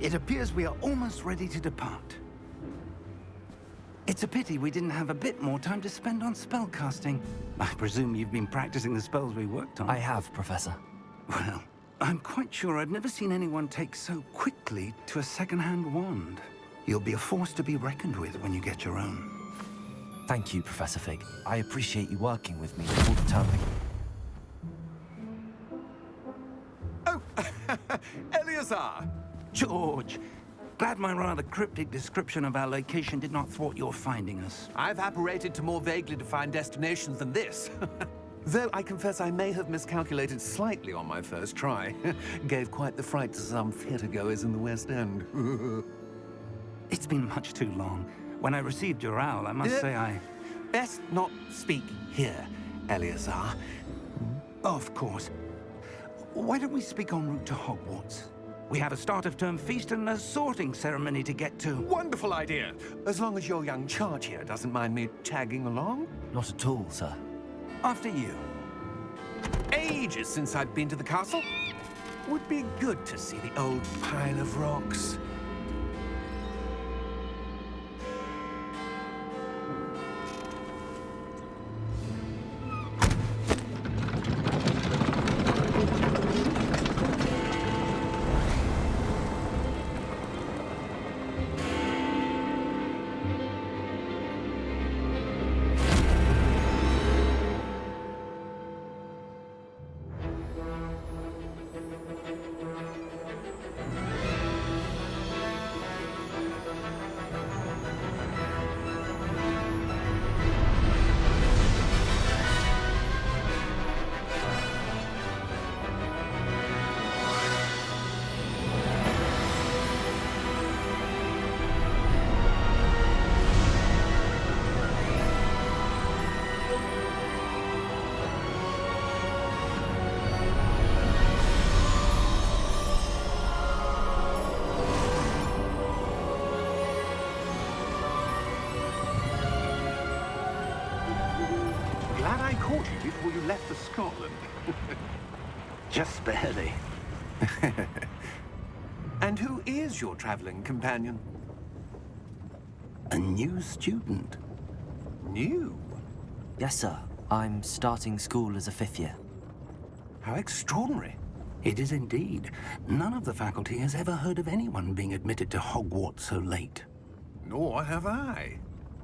It appears we are almost ready to depart. It's a pity we didn't have a bit more time to spend on spellcasting. I presume you've been practicing the spells we worked on. I have, Professor. Well, I'm quite sure I've never seen anyone take so quickly to a second-hand wand. You'll be a force to be reckoned with when you get your own. Thank you, Professor Fig. I appreciate you working with me all the time. Oh, Eleazar! George! Glad my rather cryptic description of our location did not thwart your finding us. I've apparated to more vaguely defined destinations than this. Though I confess I may have miscalculated slightly on my first try. Gave quite the fright to some theatre-goers in the West End. It's been much too long. When I received your owl, I must say I... Best not speak here, Eleazar. Of course. Why don't we speak en route to Hogwarts? We have a start-of-term feast and a sorting ceremony to get to. Wonderful idea! As long as your young charge here doesn't mind me tagging along. Not at all, sir. After you. Ages since I've been to the castle. Would be good to see the old pile of rocks. Glad I caught you before you left for Scotland. Just barely. And who is your traveling companion? A new student. New? Yes, sir. I'm starting school as a 5th year. How extraordinary. It is indeed. None of the faculty has ever heard of anyone being admitted to Hogwarts so late. Nor have I.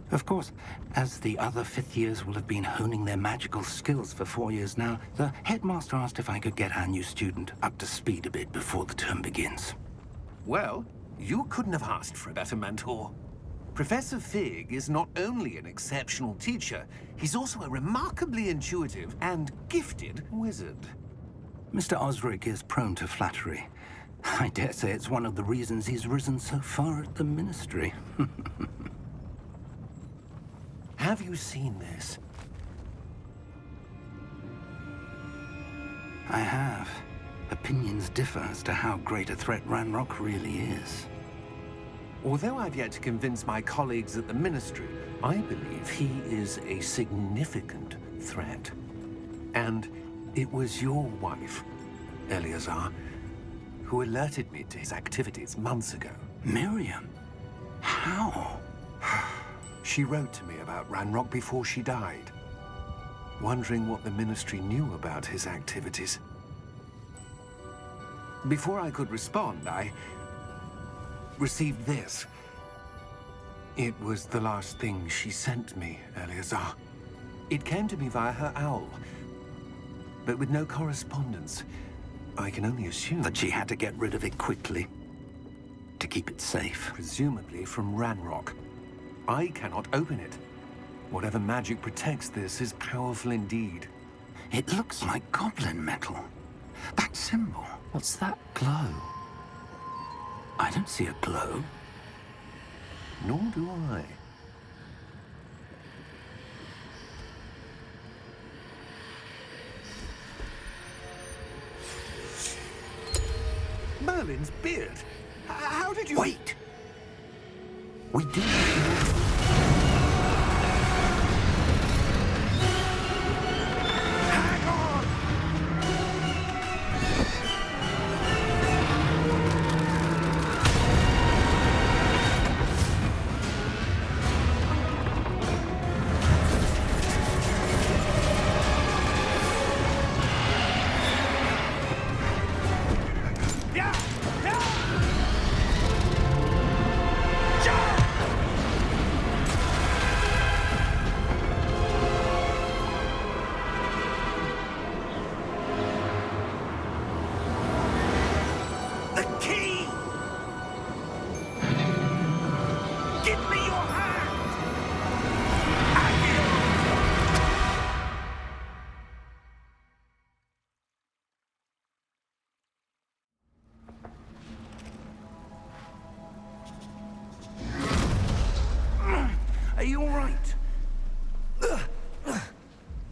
Of course, as the other 5th years will have been honing their magical skills for 4 years now, the headmaster asked if I could get our new student up to speed a bit before the term begins. Well, you couldn't have asked for a better mentor. Professor Fig is not only an exceptional teacher, he's also a remarkably intuitive and gifted wizard. Mr. Osric is prone to flattery. I dare say it's one of the reasons he's risen so far at the Ministry. Have you seen this? I have. Opinions differ as to how great a threat Ranrock really is. Although I've yet to convince my colleagues at the Ministry, I believe he is a significant threat. And it was your wife, Eleazar, who alerted me to his activities months ago. Miriam? How? She wrote to me about Ranrock before she died, wondering what the Ministry knew about his activities. Before I could respond, I received this. It was the last thing she sent me, Eleazar. It came to me via her owl, but with no correspondence. I can only assume That she had to get rid of it quickly, to keep it safe. presumably from Ranrock. I cannot open it. Whatever magic protects this is powerful indeed. It looks like goblin metal. That symbol. What's that glow? I don't see a glow. Nor do I. Merlin's beard. How did you... Wait! We do. Hang on!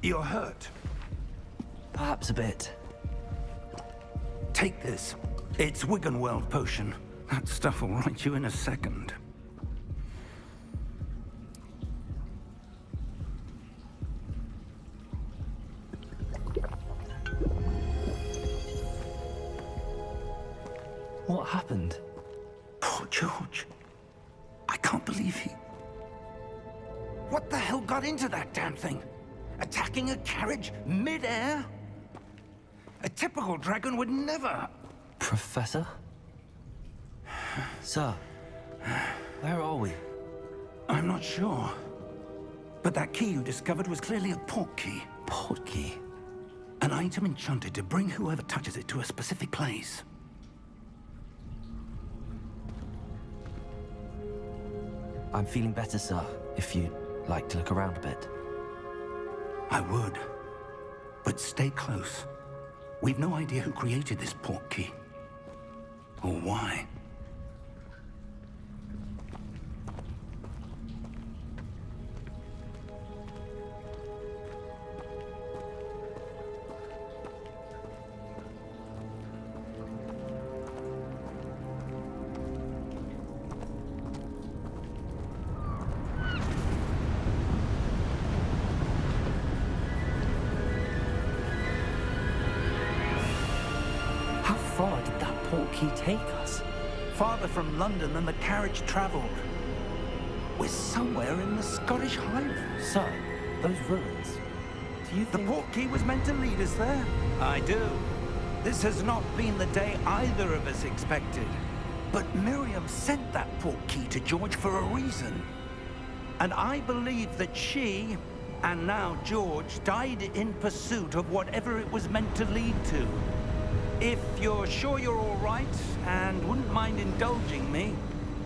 You're hurt. Perhaps a bit. Take this. It's Wiggenweld potion. That stuff will right you in a second. What happened? Poor George. I can't believe he... What the hell got into that damn thing? Attacking a carriage mid-air? A typical dragon would never... Professor? Sir, where are we? I'm not sure. But that key you discovered was clearly a port key. Port key? An item enchanted to bring whoever touches it to a specific place. I'm feeling better, sir, if you'd like to look around a bit. I would. But stay close. We've no idea who created this port key. Or why. How far did that port key take us? Farther from London than the carriage traveled. We're somewhere in the Scottish Highlands. Sir, those ruins. Do you The think... port key was meant to lead us there? I do. This has not been the day either of us expected. But Miriam sent that port key to George for a reason. And I believe that she, and now George, died in pursuit of whatever it was meant to lead to. If you're sure you're all right, and wouldn't mind indulging me,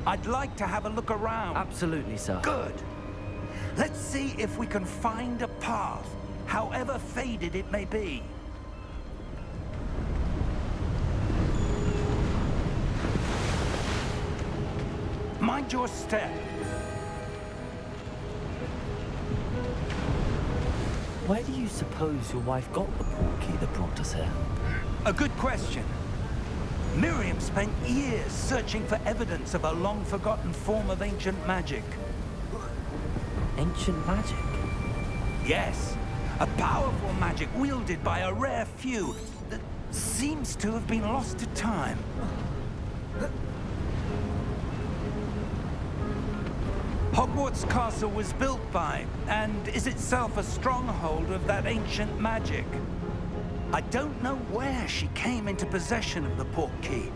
I'd like to have a look around. Absolutely, sir. Good. Let's see if we can find a path, however faded it may be. Mind your step. Where do you suppose your wife got the port key that brought us here? A good question. Miriam spent years searching for evidence of a long-forgotten form of ancient magic. Ancient magic? Yes, a powerful magic wielded by a rare few that seems to have been lost to time. Hogwarts Castle was built by, and is itself a stronghold of that ancient magic. I don't know where she came into possession of the port key,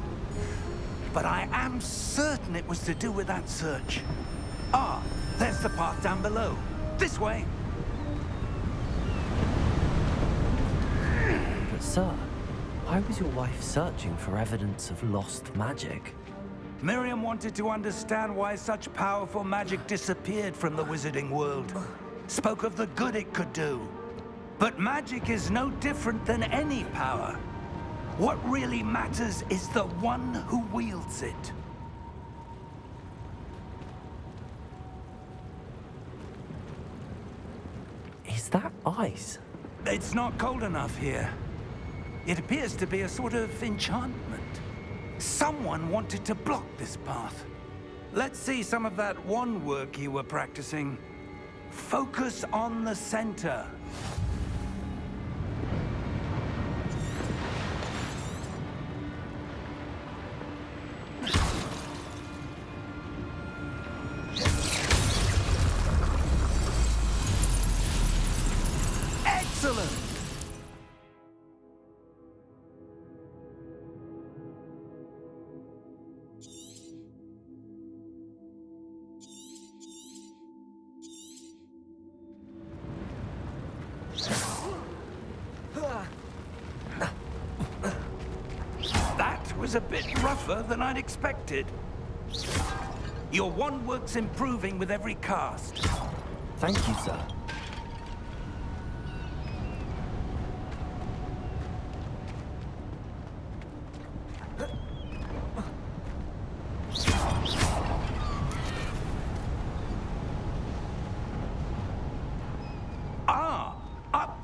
but I am certain it was to do with that search. Ah, there's the path down below. This way. But sir, why was your wife searching for evidence of lost magic? Miriam wanted to understand why such powerful magic disappeared from the wizarding world. Spoke of the good it could do. But magic is no different than any power. What really matters is the one who wields it. Is that ice? It's not cold enough here. It appears to be a sort of enchantment. Someone wanted to block this path. Let's see some of that wand work you were practicing. Focus on the center. Excellent! That was a bit rougher than I'd expected. Your wand work's improving with every cast. Thank you, sir. Ah, up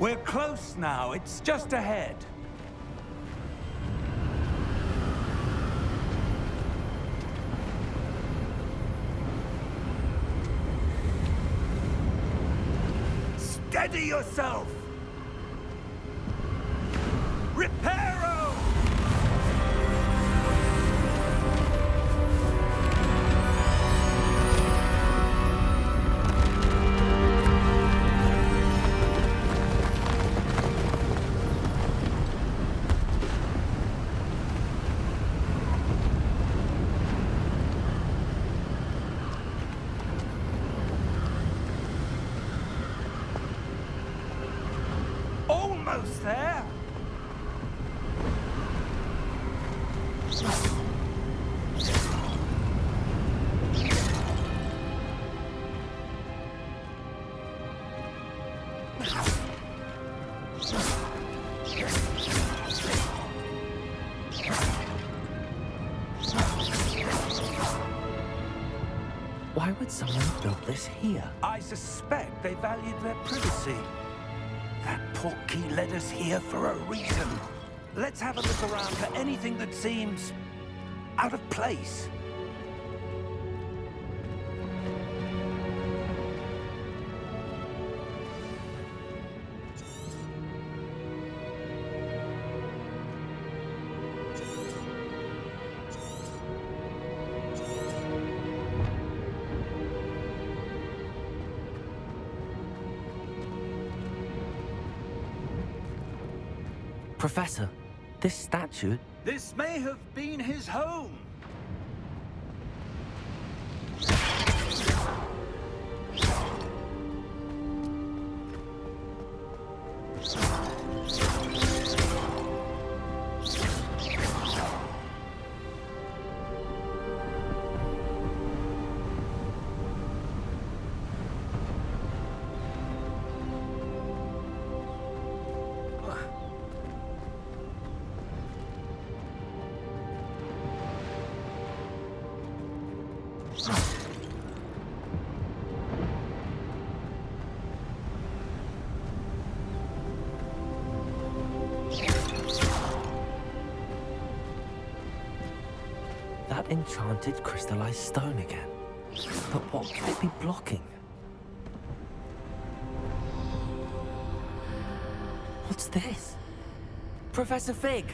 We're close now. It's just ahead. Steady yourself! Reparo! Almost there! Why would someone have built this here? I suspect they valued their privacy. That portkey led us here for a reason. Let's have a look around for anything that seems out of place. Professor, this statue... This may have been his home. That enchanted crystallized stone again. But what could it be blocking? What's this? Professor Fig!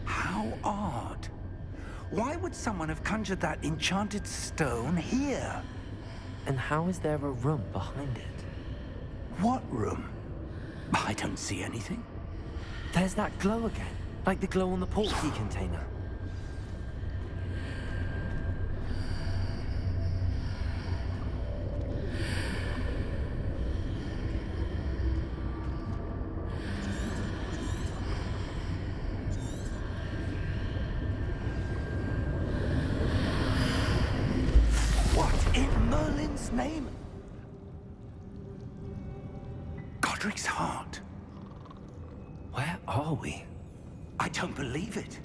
How odd. Why would someone have conjured that enchanted stone here? And how is there a room behind it? What room? I don't see anything. There's that glow again, like the glow on the portkey container. What in Merlin's name? Godric's heart. Where are we? I don't believe it.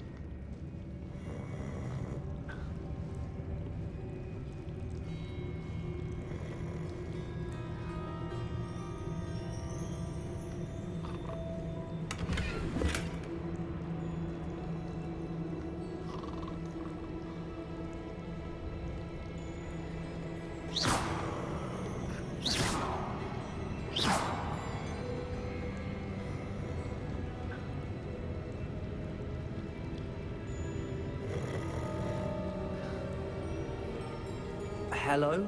Hello?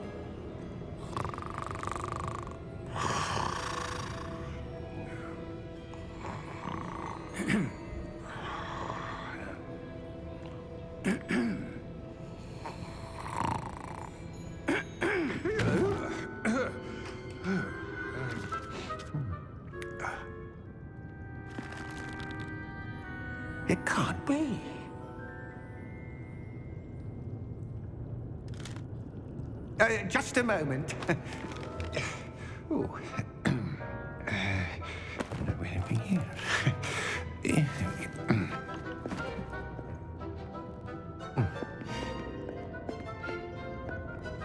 It can't be. Just a moment. Ooh. Anything here?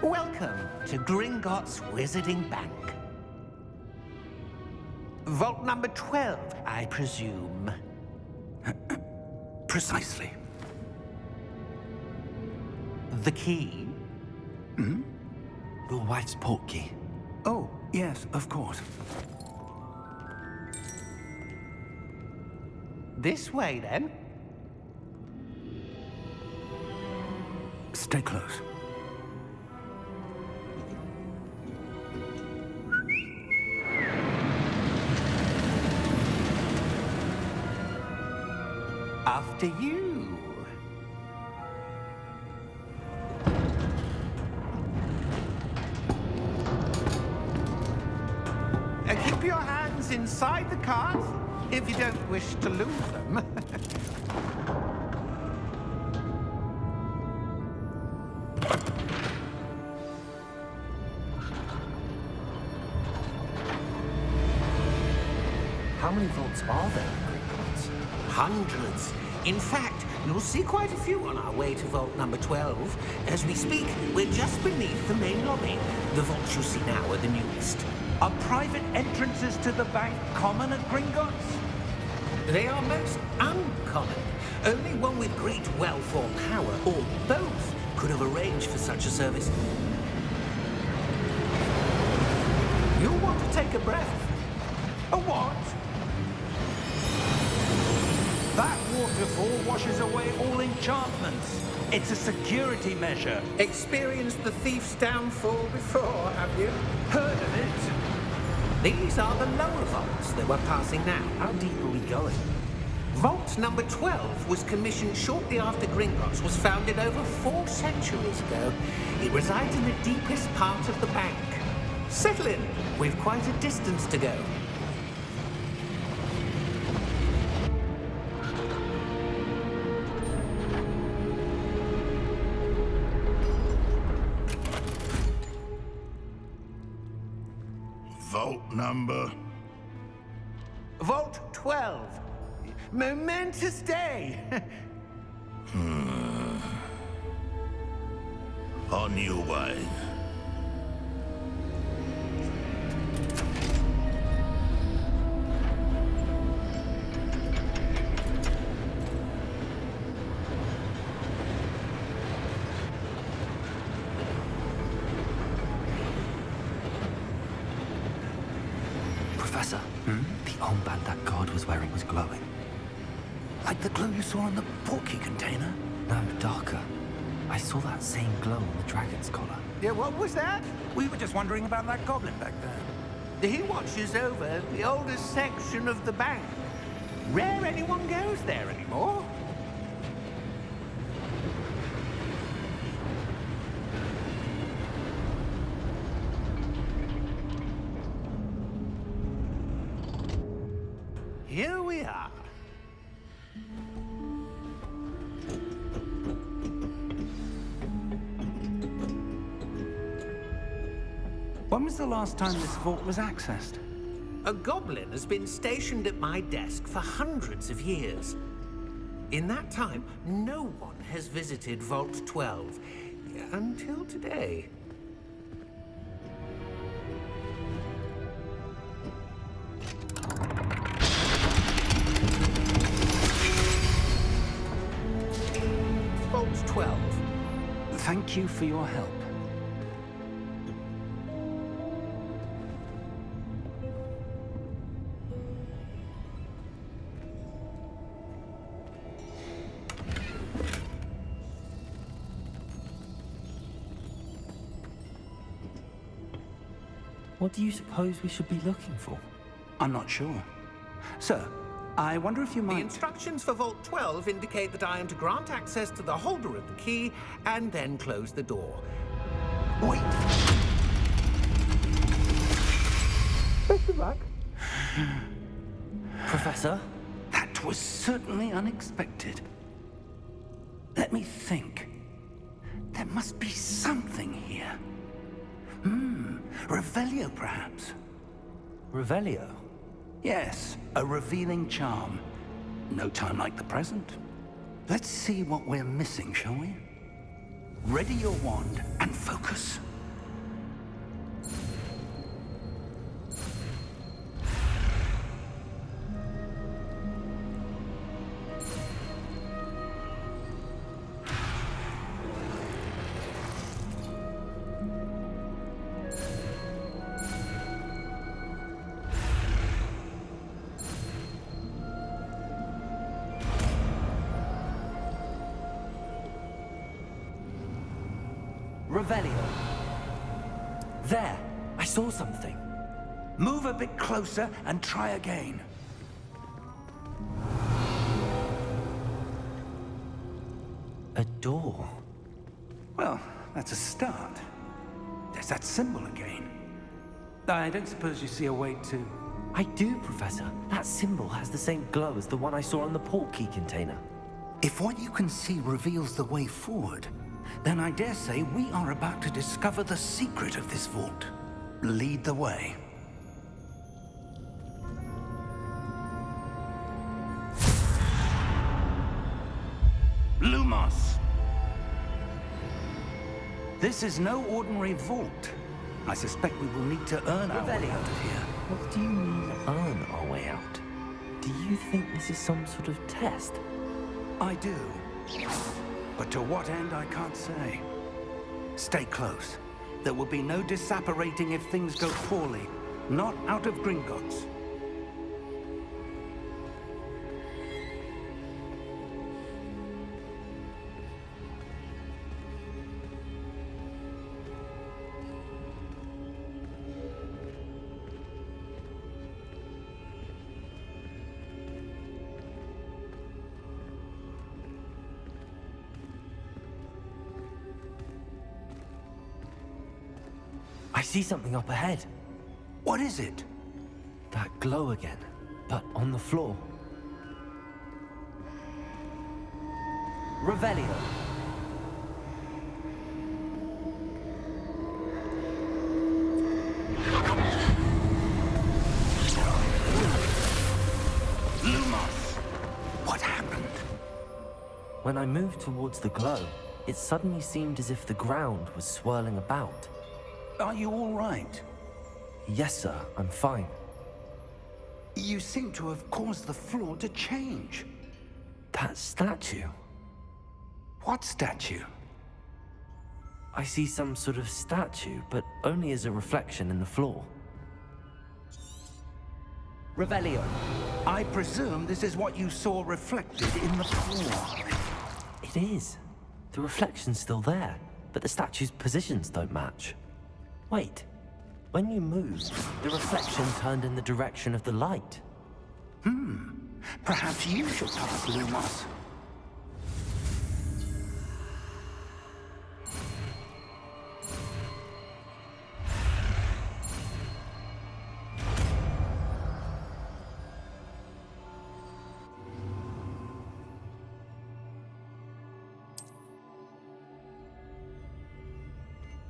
Welcome to Gringotts Wizarding Bank. Vault number 12, I presume. Precisely. The key? Your wife's portkey. Oh, yes, of course. This way, then. Stay close. After you. Keep your hands inside the cart if you don't wish to lose them. How many vaults are there in Gringotts? Hundreds. In fact, you'll see quite a few on our way to vault number 12. As we speak, we're just beneath the main lobby. The vaults you see now are the newest. Are private entrances to the bank common at Gringotts? They are most uncommon. Only one with great wealth or power, or both, could have arranged for such a service. You'll want to take a breath. A what? That waterfall washes away all enchantments. It's a security measure. Experienced the thief's downfall before, have you? Heard of it? These are the lower vaults that we're passing now. How deep are we going? Vault number 12 was commissioned shortly after Gringotts was founded over 4 centuries ago. It resides in the deepest part of the bank. Settle in. We've quite a distance to go. Vault number? Vault 12. Momentous day. On your way. Professor, the armband that guard was wearing was glowing. Like the glow you saw in the portkey container? No, darker. I saw that same glow on the dragon's collar. Yeah, what was that? We were just wondering about that goblin back there. He watches over the oldest section of the bank. Rare anyone goes there anymore. Here we are. When was the last time this vault was accessed? A goblin has been stationed at my desk for hundreds of years. In that time, no one has visited Vault 12 until today. Vault 12. Thank you for your help. What do you suppose we should be looking for? I'm not sure. Sir, I wonder if you The might... instructions for Vault 12 indicate that I am to grant access to the holder of the key and then close the door. Wait! Best of luck. Professor? That was certainly unexpected. Let me think. There must be something here. Revelio, perhaps? Revelio? Yes, a revealing charm. No time like the present. Let's see what we're missing, shall we? Ready your wand and focus. Revelio. There, I saw something. Move a bit closer and try again. A door. Well, that's a start. There's that symbol again. I don't suppose you see a way to... I do, Professor. That symbol has the same glow as the one I saw on the port key container. If what you can see reveals the way forward, then I dare say we are about to discover the secret of this vault. Lead the way. Lumos! This is no ordinary vault. I suspect we will need to earn our way out of here. What do you mean, earn our way out? Do you think this is some sort of test? I do. But to what end, I can't say. Stay close. There will be no disapparating if things go poorly. Not out of Gringotts. I see something up ahead. What is it? That glow again, but on the floor. Revelio. Lumos! What happened? When I moved towards the glow, it suddenly seemed as if the ground was swirling about. Are you all right? Yes, sir, I'm fine. You seem to have caused the floor to change. That statue. What statue? I see some sort of statue, but only as a reflection in the floor. Revelio. I presume this is what you saw reflected in the floor. It is. The reflection's still there, but the statue's positions don't match. Wait. When you moved, the reflection turned in the direction of the light. Perhaps you should pass, Lumos.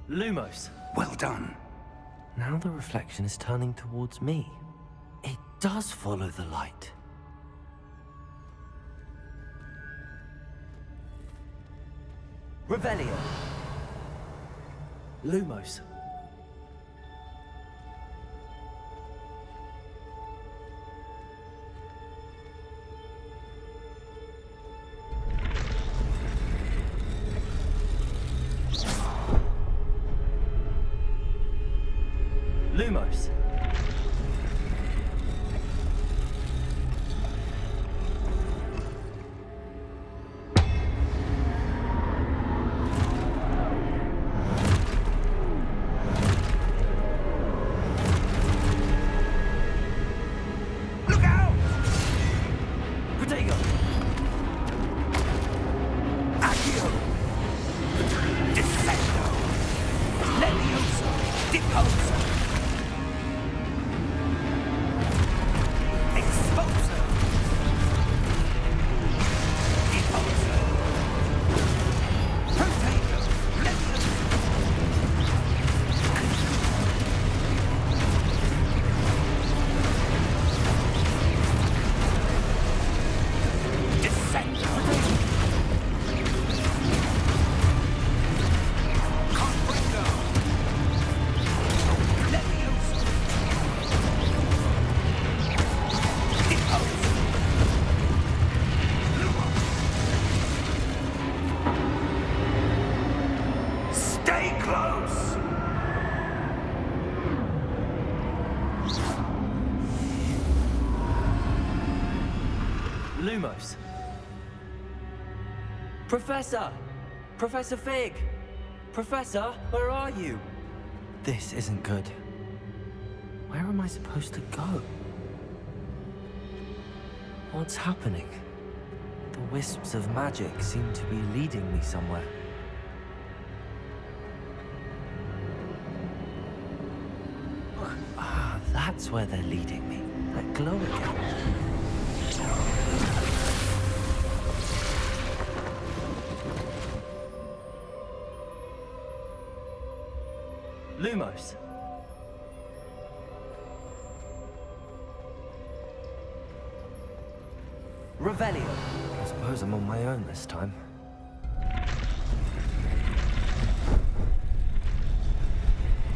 Lumos. Well done. Now the reflection is turning towards me. It does follow the light. Revelio. Lumos. Lumos. Look out! Protego. Accio! Descendo! Levioso! Deposo! Exposo! Deposo! Protego! Levioso! Descendo! Comprendo! Levioso! Deposo! Lumos! Stay close! Lumos. Professor! Professor Fig! Professor, where are you? This isn't good. Where am I supposed to go? What's happening? The wisps of magic seem to be leading me somewhere. Ah, that's where they're leading me. That glow again. Lumos. Revelio. I suppose I'm on my own this time.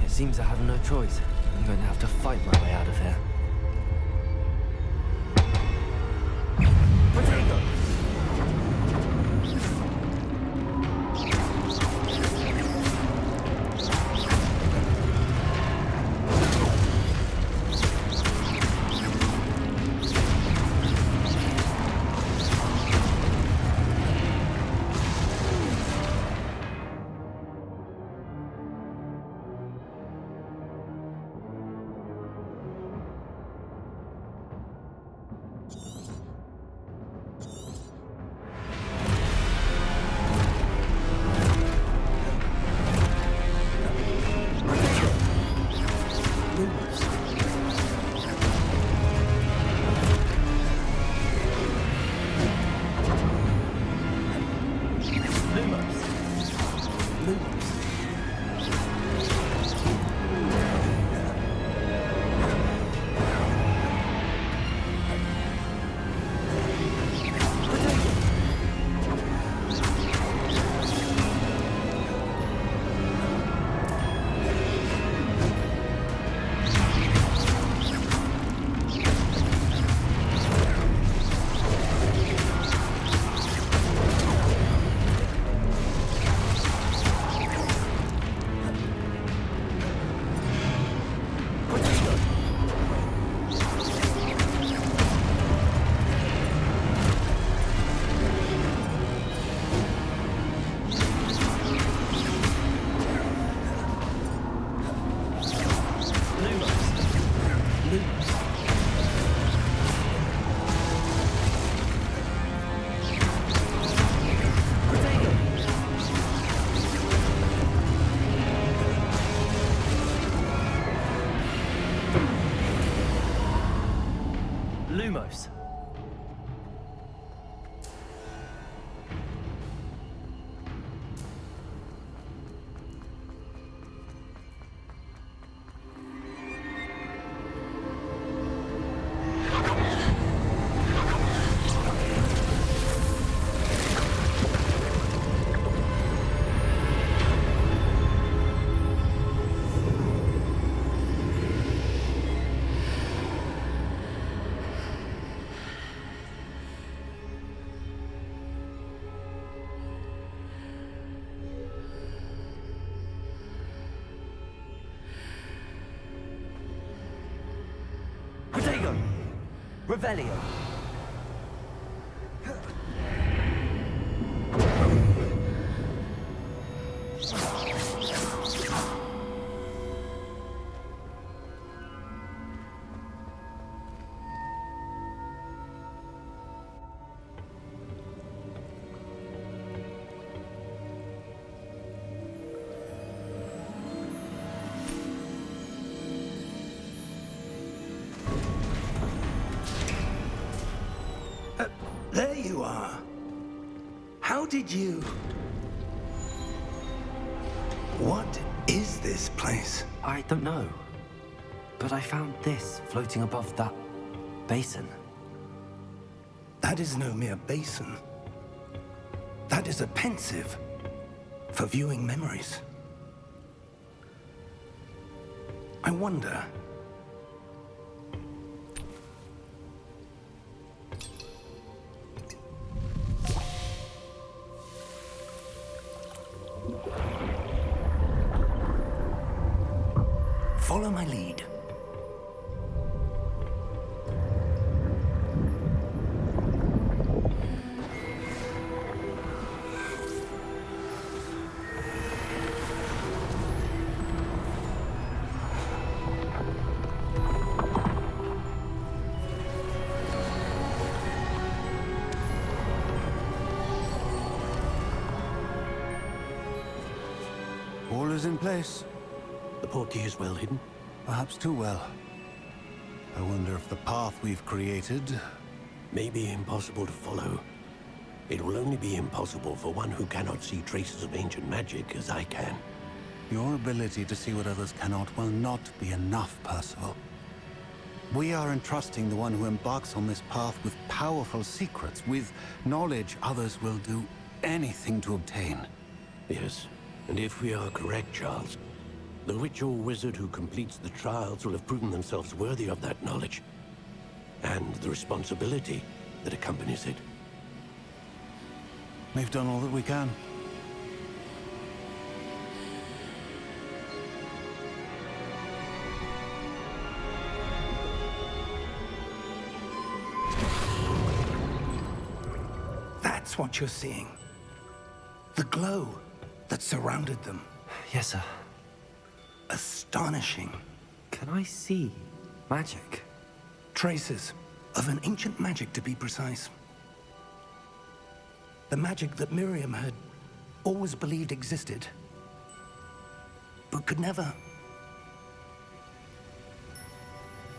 It seems I have no choice. I'm going to have to fight my way out of here. Potato! Lumos. Revelio. There you are. How did you... What is this place? I don't know. But I found this floating above that basin. That is no mere basin. That is a pensive for viewing memories. I wonder... Follow my lead. is in place. The portkey is well hidden. Perhaps too well. I wonder if the path we've created... May be impossible to follow. It will only be impossible for one who cannot see traces of ancient magic as I can. Your ability to see what others cannot will not be enough, Percival. We are entrusting the one who embarks on this path with powerful secrets, with knowledge others will do anything to obtain. Yes, and if we are correct, Charles, the witch or wizard who completes the trials will have proven themselves worthy of that knowledge, and the responsibility that accompanies it. We've done all that we can. That's what you're seeing. The glow that surrounded them. Yes, sir. Astonishing. Can I see magic? Traces of an ancient magic, to be precise. The magic that Miriam had always believed existed, but could never.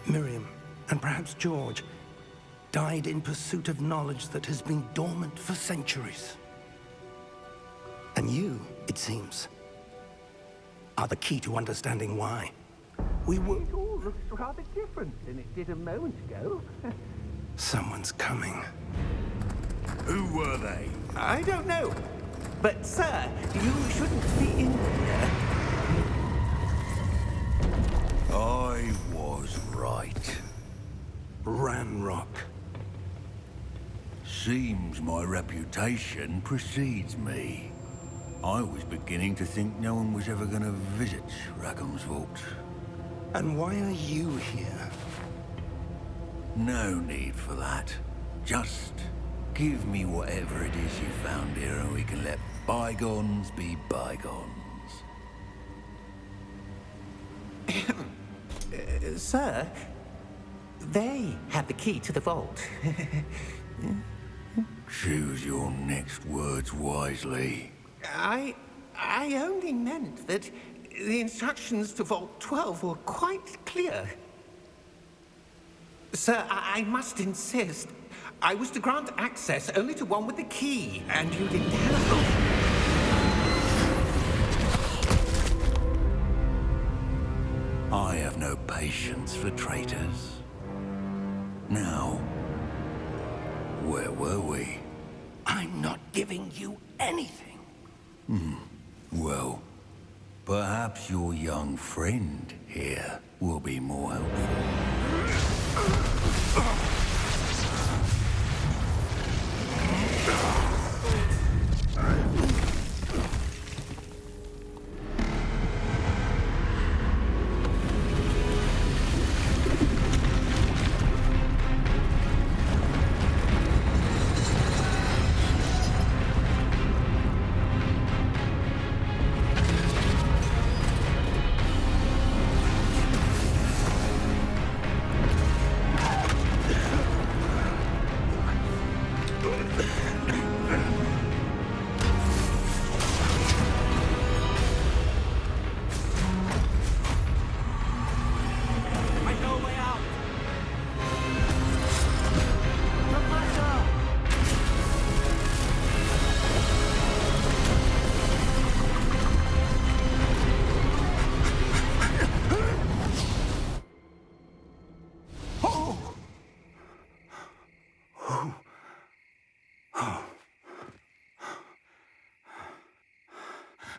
Miriam, and perhaps George, died in pursuit of knowledge that has been dormant for centuries. And you, it seems, are the key to understanding why. We were... It all looks rather different than it did a moment ago. Someone's coming. Who were they? I don't know. But, sir, you shouldn't be in here. I was right. Ranrock. Seems my reputation precedes me. I was beginning to think no one was ever going to visit Rackham's vault. And why are you here? No need for that. Just give me whatever it is you found here and we can let bygones be bygones. Sir, they have the key to the vault. Choose your next words wisely. I only meant that the instructions to Vault 12 were quite clear. Sir, I must insist. I was to grant access only to one with the key, and you didn't have... I have no patience for traitors. Now, where were we? I'm not giving you anything. Well, perhaps your young friend here will be more helpful.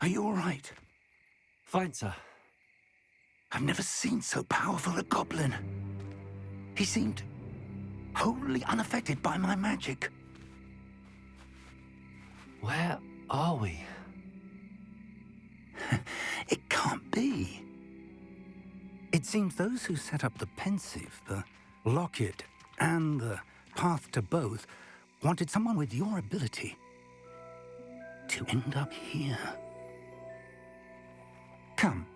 Are you all right? Fine, sir. I've never seen so powerful a goblin. He seemed wholly unaffected by my magic. Where are we? It can't be. It seems those who set up the pensive, the locket, and the path to both wanted someone with your ability to end up here. Come.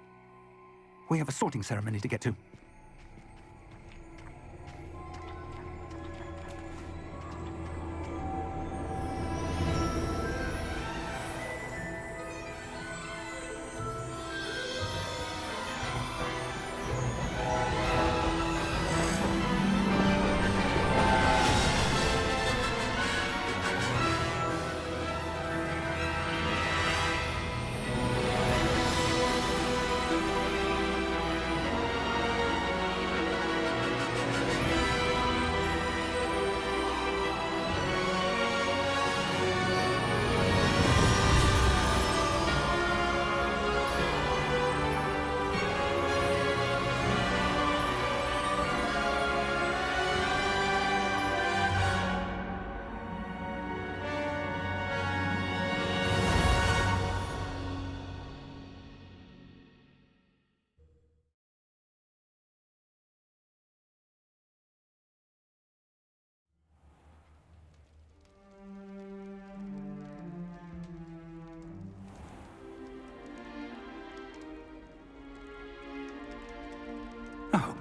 We have a sorting ceremony to get to.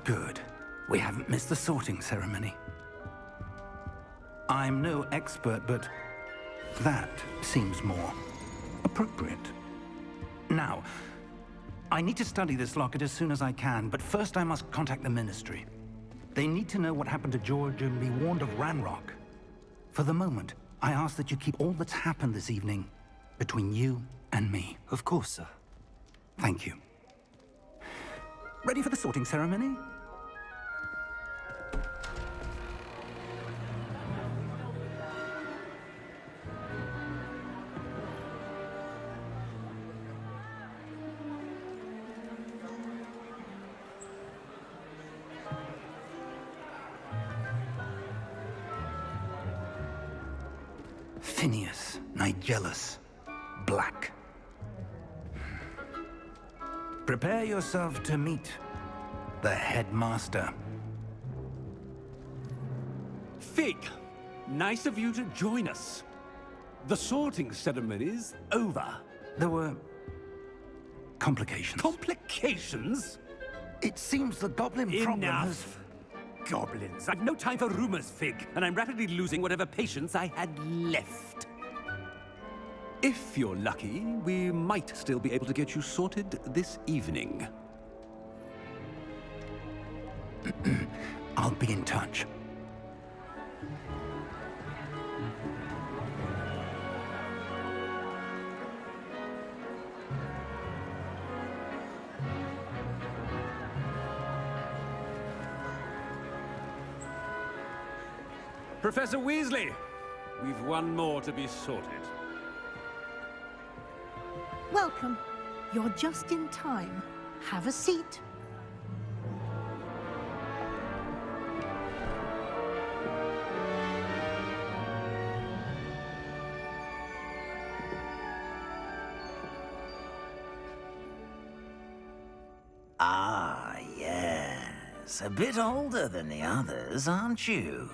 Good. We haven't missed the sorting ceremony. I'm no expert, but that seems more appropriate. Now, I need to study this locket as soon as I can, but first I must contact the Ministry. They need to know what happened to George and be warned of Ranrock. For the moment, I ask that you keep all that's happened this evening between you and me. Of course, sir. Thank you. Ready for the sorting ceremony? Phineas, Nigellus, Black. Prepare yourself to meet the headmaster. Fig, nice of you to join us. The sorting ceremony's over. There were complications. Complications? It seems the goblin problem has... Enough. Goblins. I've no time for rumors, Fig, and I'm rapidly losing whatever patience I had left. If you're lucky, we might still be able to get you sorted this evening. I'll be in touch. Professor Weasley, we've one more to be sorted. Welcome. You're just in time. Have a seat. Ah, yes. A bit older than the others, aren't you?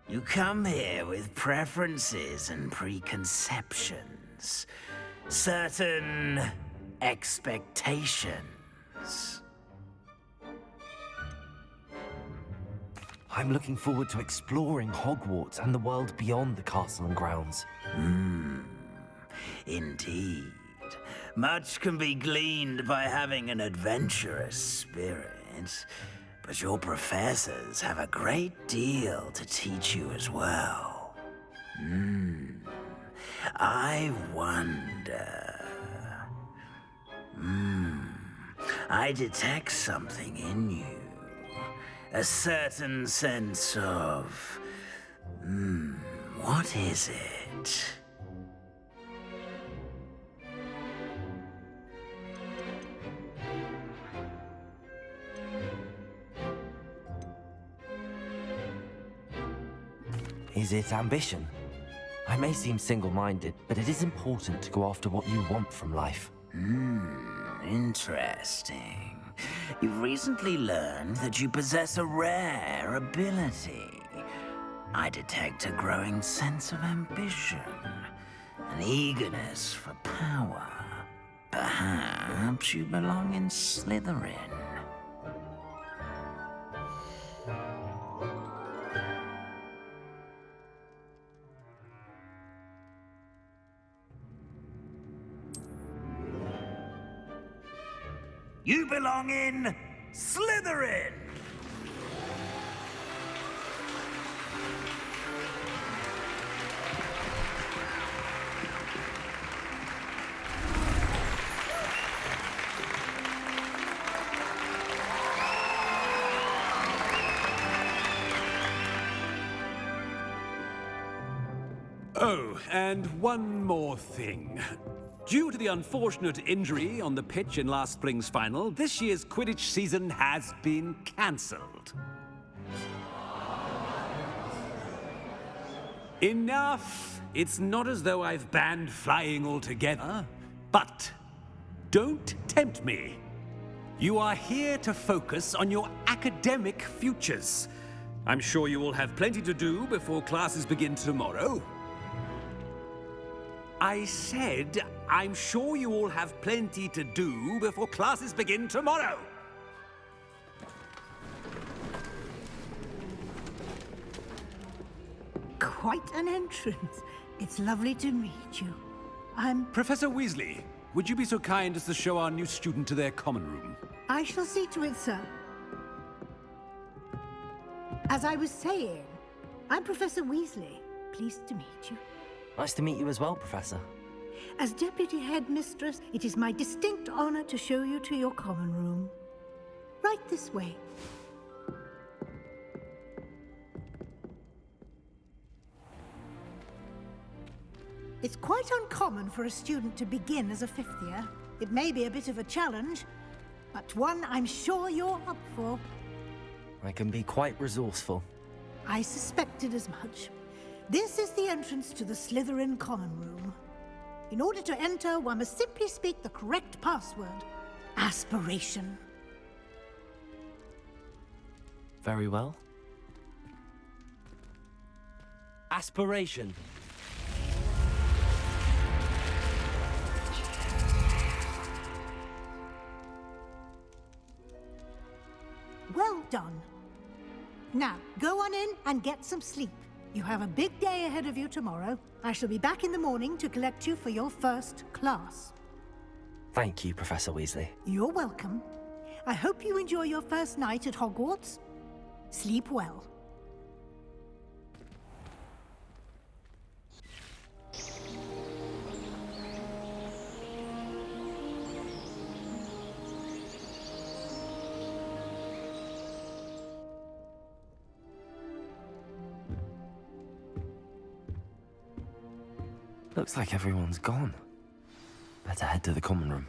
You come here with preferences and preconceptions. Certain expectations. I'm looking forward to exploring Hogwarts and the world beyond the castle and grounds. Indeed. Much can be gleaned by having an adventurous spirit, but your professors have a great deal to teach you as well. I wonder... I detect something in you. A certain sense of... what is it? Is it ambition? I may seem single-minded, but it is important to go after what you want from life. Interesting. You've recently learned that you possess a rare ability. I detect a growing sense of ambition, an eagerness for power. Perhaps you belong in Slytherin. You belong in Slytherin! Oh, and one more thing. Due to the unfortunate injury on the pitch in last spring's final, this year's Quidditch season has been cancelled. Enough! It's not as though I've banned flying altogether, but don't tempt me. You are here to focus on your academic futures. I'm sure you will have plenty to do before classes begin tomorrow. I said, I'm sure you all have plenty to do before classes begin tomorrow. quite an entrance. It's lovely to meet you. Professor Weasley, would you be so kind as to show our new student to their common room? I shall see to it, sir. As I was saying, I'm Professor Weasley. Pleased to meet you. Nice to meet you as well, Professor. As Deputy Headmistress, it is my distinct honor to show you to your common room. Right this way. It's quite uncommon for a student to begin as a fifth year. It may be a bit of a challenge, but one I'm sure you're up for. I can be quite resourceful. I suspected as much. This is the entrance to the Slytherin common room. In order to enter, one must simply speak the correct password. Aspiration. Very well. Aspiration. Well done. Now, go on in and get some sleep. You have a big day ahead of you tomorrow. I shall be back in the morning to collect you for your first class. Thank you, Professor Weasley. You're welcome. I hope you enjoy your first night at Hogwarts. Sleep well. Looks like everyone's gone. Better head to the common room.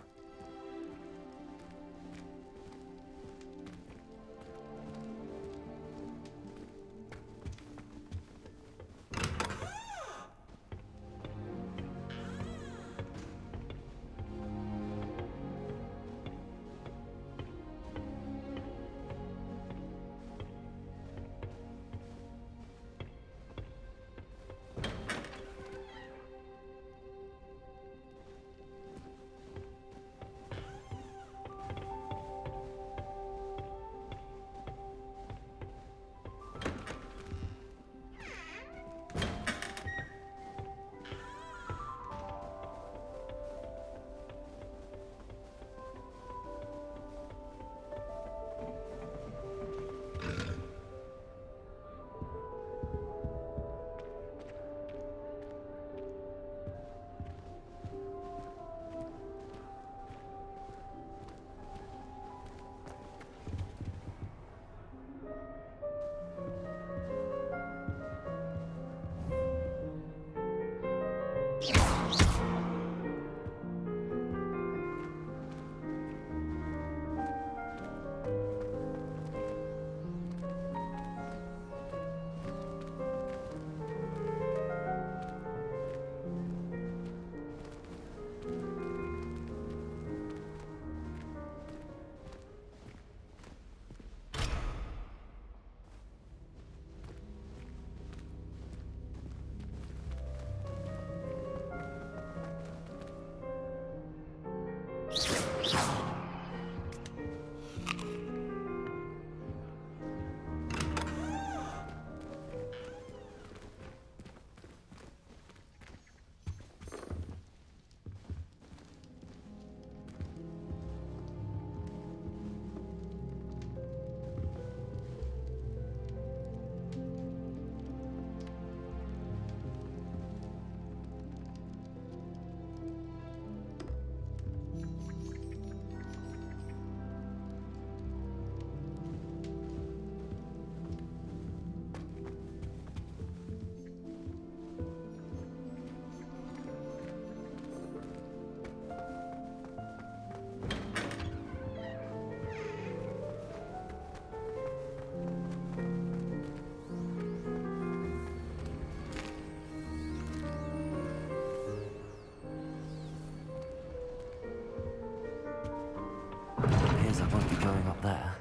I won't be going up there.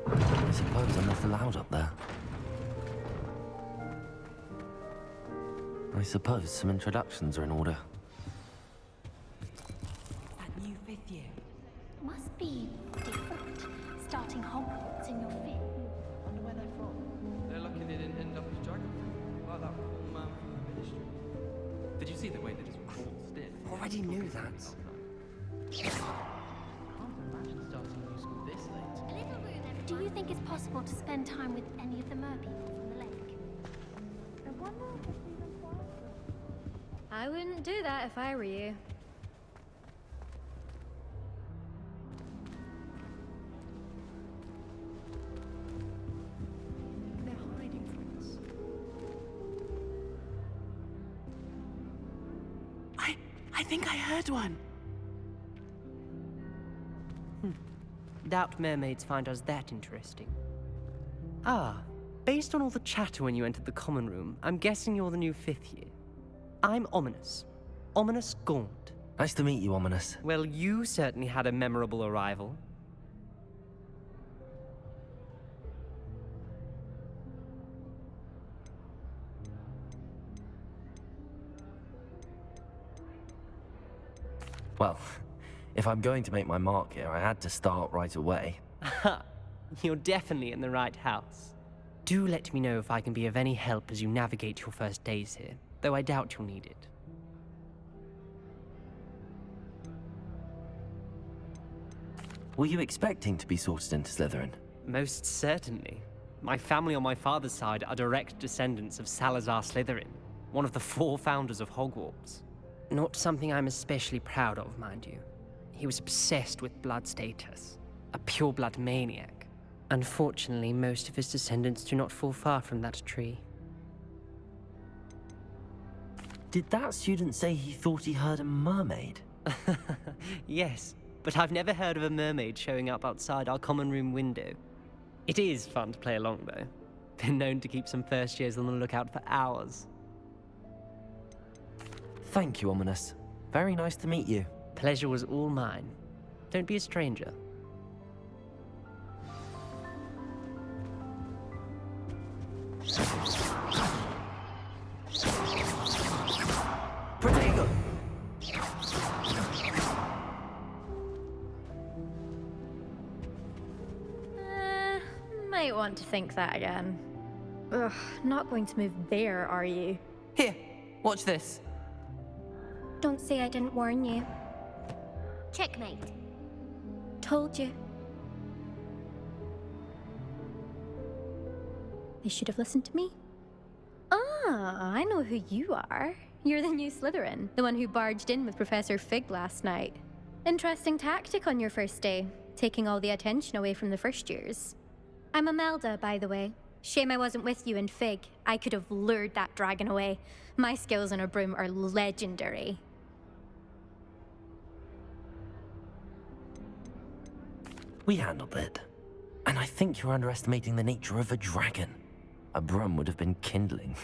I suppose I'm not allowed up there. I suppose some introductions are in order. That new fifth year must be different. Starting Hogwarts in your fifth. where they're from. They're lucky they didn't end up as dragon fruit, like that poor man from the ministry. Did you see the way they just waltzed in? Already knew that. Can't imagine starting a new school this late. Do you think it's possible to spend time with any of the merpeople from the lake? I wonder if it's even possible. I wouldn't do that if I were you. They're hiding from us. I think I heard one. Doubt mermaids find us that interesting. Ah, based on all the chatter when you entered the common room, I'm guessing you're the new 5th year. I'm Ominous. Ominous Gaunt. Nice to meet you, Ominous. Well, you certainly had a memorable arrival. Well, if I'm going to make my mark here, I had to start right away. Ha! You're definitely in the right house. Do let me know if I can be of any help as you navigate your first days here, though I doubt you'll need it. Were you expecting to be sorted into Slytherin? Most certainly. My family on my father's side are direct descendants of Salazar Slytherin, one of the 4 founders of Hogwarts. Not something I'm especially proud of, mind you. He was obsessed with blood status, a pure-blood maniac. Unfortunately, most of his descendants do not fall far from that tree. Did that student say he thought he heard a mermaid? Yes, but I've never heard of a mermaid showing up outside our common room window. It is fun to play along, though. Been known to keep some first years on the lookout for hours. Thank you, Ominous. Very nice to meet you. Pleasure was all mine. Don't be a stranger. Pretty good. Might want to think that again. Ugh, not going to move there, are you? Here, watch this. Don't say I didn't warn you. Checkmate. Told you. They should have listened to me. Ah, I know who you are. You're the new Slytherin, the one who barged in with Professor Fig last night. Interesting tactic on your first day, taking all the attention away from the first years. I'm Imelda, by the way. Shame I wasn't with you in Fig. I could have lured that dragon away. My skills on a broom are legendary. We handled it. And I think you're underestimating the nature of a dragon. A broom would have been kindling.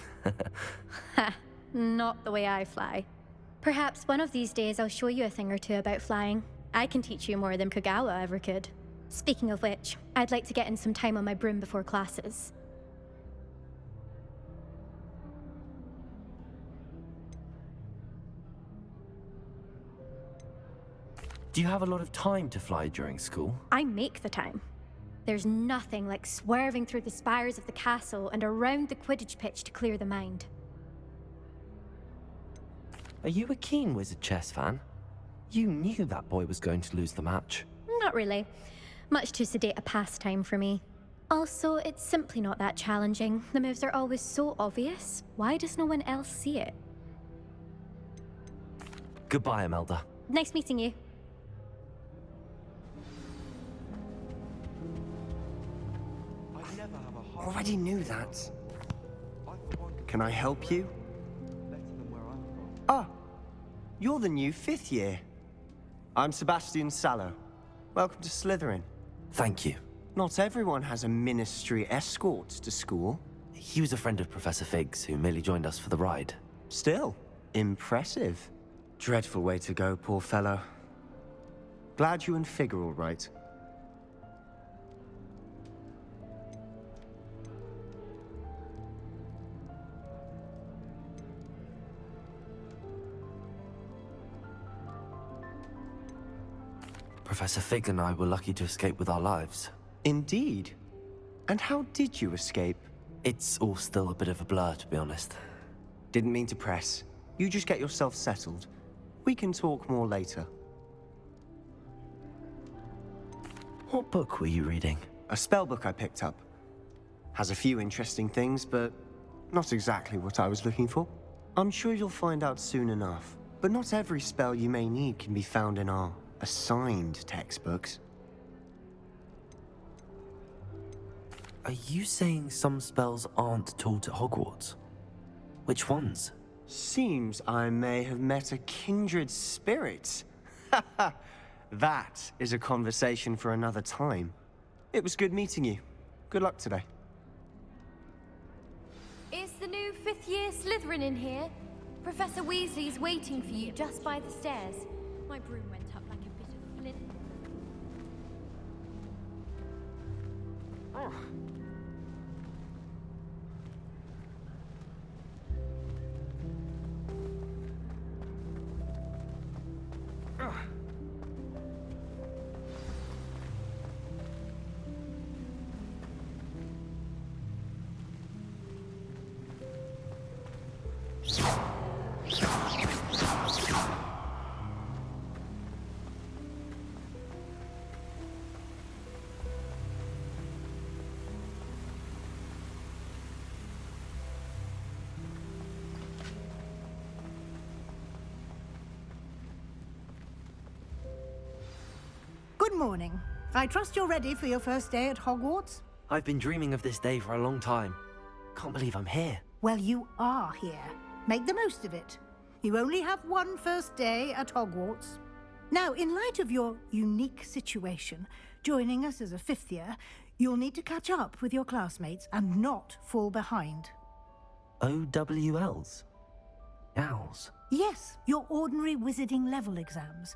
Ha, not the way I fly. Perhaps one of these days I'll show you a thing or two about flying. I can teach you more than Kagawa ever could. Speaking of which, I'd like to get in some time on my broom before classes. Do you have a lot of time to fly during school? I make the time. There's nothing like swerving through the spires of the castle and around the Quidditch pitch to clear the mind. Are you a keen Wizard chess fan? You knew that boy was going to lose the match. Not really. Much too sedate a pastime for me. Also, it's simply not that challenging. The moves are always so obvious. Why does no one else see it? Goodbye, Imelda. Nice meeting you. Already knew that. Can I help you? Ah, you're the new 5th year. I'm Sebastian Sallow. Welcome to Slytherin. Thank you. Not everyone has a ministry escort to school. He was a friend of Professor Fig's who merely joined us for the ride. Still, impressive. Dreadful way to go, poor fellow. Glad you and Fig are all right. Professor Fig and I were lucky to escape with our lives. Indeed. And how did you escape? It's all still a bit of a blur, to be honest. Didn't mean to press. You just get yourself settled. We can talk more later. What book were you reading? A spell book I picked up. Has a few interesting things, but not exactly what I was looking for. I'm sure you'll find out soon enough. But not every spell you may need can be found in our assigned textbooks. Are you saying some spells aren't taught at Hogwarts? Which ones? Seems I may have met a kindred spirit. That is a conversation for another time. It was good meeting you. Good luck today. Is the new fifth-year Slytherin in here? Professor Weasley's waiting for you just by the stairs. My broom went up like a bit of flint. Oh. Good morning. I trust you're ready for your first day at Hogwarts? I've been dreaming of this day for a long time. Can't believe I'm here. Well, you are here. Make the most of it. You only have one first day at Hogwarts. Now, in light of your unique situation, joining us as a fifth year, you'll need to catch up with your classmates and not fall behind. OWLs? Owls? Yes, your ordinary wizarding level exams.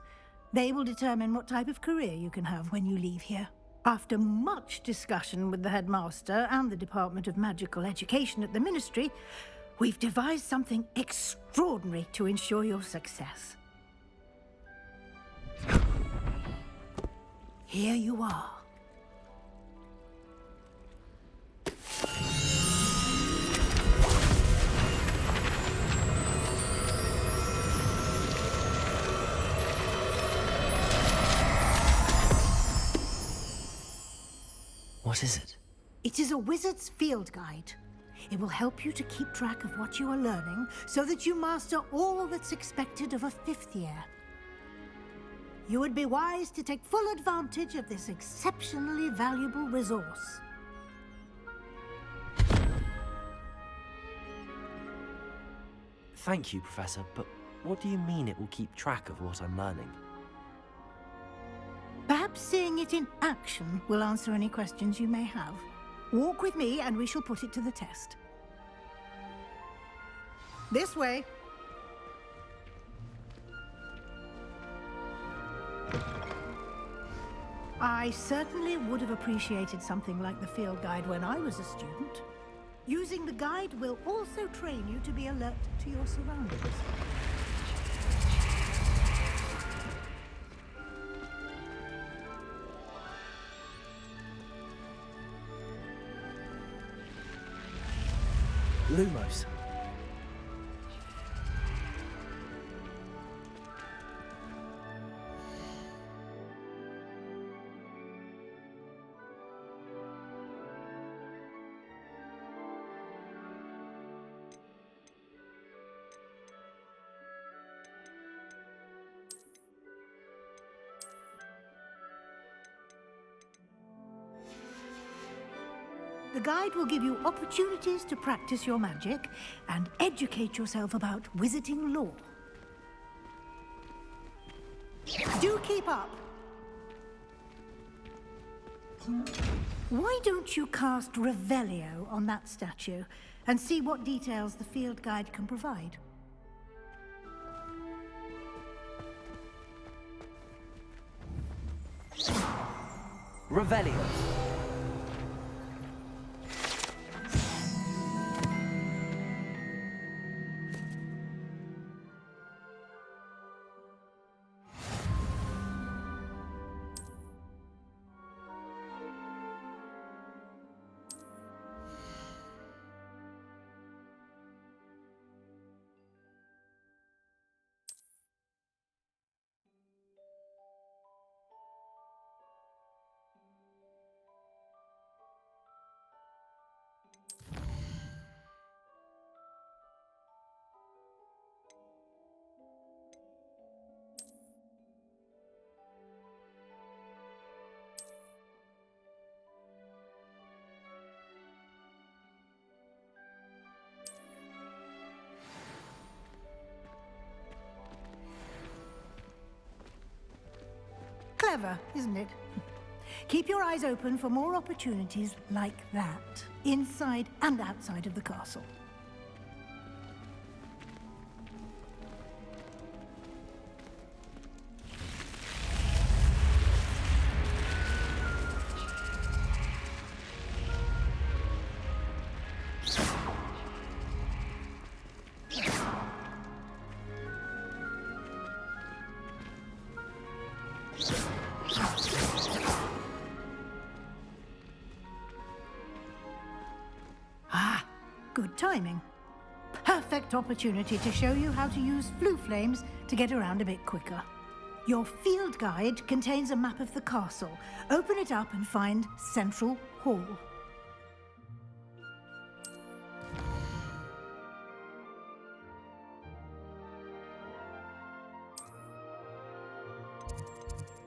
They will determine what type of career you can have when you leave here. After much discussion with the headmaster and the Department of Magical Education at the Ministry, we've devised something extraordinary to ensure your success. Here you are. What is it? It is a wizard's field guide. It will help you to keep track of what you are learning so that you master all that's expected of a fifth year. You would be wise to take full advantage of this exceptionally valuable resource. Thank you, Professor, but what do you mean it will keep track of what I'm learning? Perhaps seeing it in action will answer any questions you may have. Walk with me and we shall put it to the test. This way. I certainly would have appreciated something like the field guide when I was a student. Using the guide will also train you to be alert to your surroundings. Lumos. The guide will give you opportunities to practice your magic and educate yourself about wizarding lore. Do keep up! Why don't you cast Revelio on that statue and see what details the field guide can provide? Revelio. Clever, isn't it? Keep your eyes open for more opportunities like that, inside and outside of the castle. Good timing. Perfect opportunity to show you how to use flue flames to get around a bit quicker. Your field guide contains a map of the castle. Open it up and find Central Hall.